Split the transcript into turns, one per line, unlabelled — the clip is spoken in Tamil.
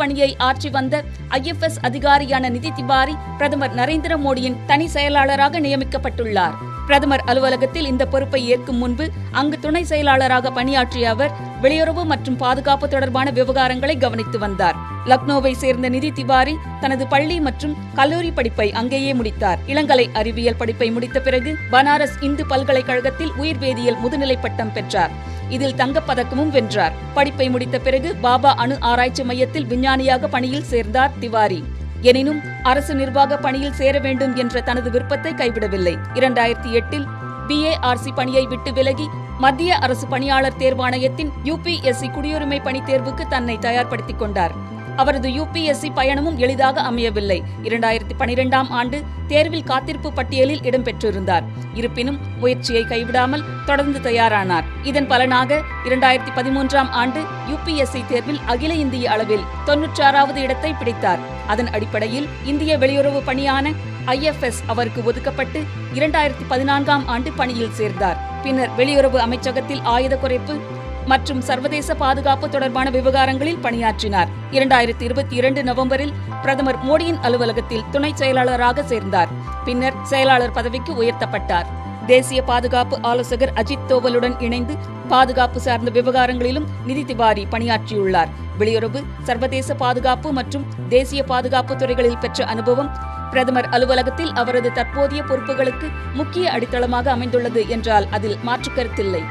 பணியை ஆற்றி வந்த IFS அதிகாரியான நிதி திவாரி பிரதமர் நரேந்திர மோடியின் தனி செயலாளராக நியமிக்கப்பட்டுள்ளார். பிரதமர் அலுவலகத்தில் இந்த பொறுப்பை ஏற்கும் முன்பு அங்கு துணை செயலாளராக பணியாற்றிய அவர் வெளியுறவு மற்றும் பாதுகாப்பு தொடர்பான விவகாரங்களை கவனித்து வந்தார். லக்னோவை சேர்ந்த நிதி திவாரி தனது பள்ளி மற்றும் கல்லூரி படிப்பை அங்கேயே முடித்தார். இளங்கலை அறிவியல் படிப்பை முடித்த பிறகு பனாரஸ் இந்து பல்கலைக்கழகத்தில் உயிர்வேதியியல் முதுநிலை பட்டம் பெற்றார். இதில் தங்கப்பதக்கமும் வென்றார். படிப்பை முடித்த பிறகு பாபா அணு ஆராய்ச்சி மையத்தில் விஞ்ஞானியாக பணியில் சேர்ந்தார் திவாரி. எனினும் அரசு நிர்வாக பணியில் சேர வேண்டும் என்ற தனது விருப்பத்தை கைவிடவில்லை. 2008 BARC பணியை விட்டு விலகி மத்திய அரசு பணியாளர் தேர்வாணையத்தின் UPSC குடியுரிமை பணி தேர்வுக்கு தன்னை தயார்படுத்திக் கொண்டார். அவரது UPSC பயணமும் எளிதாக அமையவில்லை. 2012ஆம் ஆண்டு தேர்வில் காத்திருப்பு பட்டியலில் இடம்பெற்றிருந்தார். இருப்பினும் முயற்சியை கைவிடாமல் தொடர்ந்து தயாரானார். இதன் பலனாக 2013ஆம் ஆண்டு UPSC தேர்வில் அகில இந்திய அளவில் 96வது இடத்தை பிடித்தார். அதன் அடிப்படையில் இந்திய வெளியுறவு பணியான IFS அவருக்கு ஒதுக்கப்பட்டு 2014ஆம் ஆண்டு பணியில் சேர்ந்தார். பின்னர் வெளியுறவு அமைச்சகத்தில் ஆயுத குறைப்பு மற்றும் சர்வதேச பாதுகாப்பு தொடர்பான விவகாரங்களில் பணியாற்றினார். 2022 நவம்பரில் பிரதமர் மோடியின் அலுவலகத்தில் துணை செயலாளராக சேர்ந்தார். பின்னர் செயலாளர் பதவிக்கு உயர்த்தப்பட்டார். தேசிய பாதுகாப்பு ஆலோசகர் அஜித் தோவலுடன் இணைந்து பாதுகாப்பு சார்ந்த விவகாரங்களிலும் நிதி திவாரி பணியாற்றியுள்ளார். வெளியுறவு, சர்வதேச பாதுகாப்பு மற்றும் தேசிய பாதுகாப்பு துறைகளில் பெற்ற அனுபவம் பிரதமர் அலுவலகத்தில் அவரது தற்போதைய பொறுப்புகளுக்கு முக்கிய அடித்தளமாக அமைந்துள்ளது என்றால் அதில் மாற்றுக் கருத்தில்லை.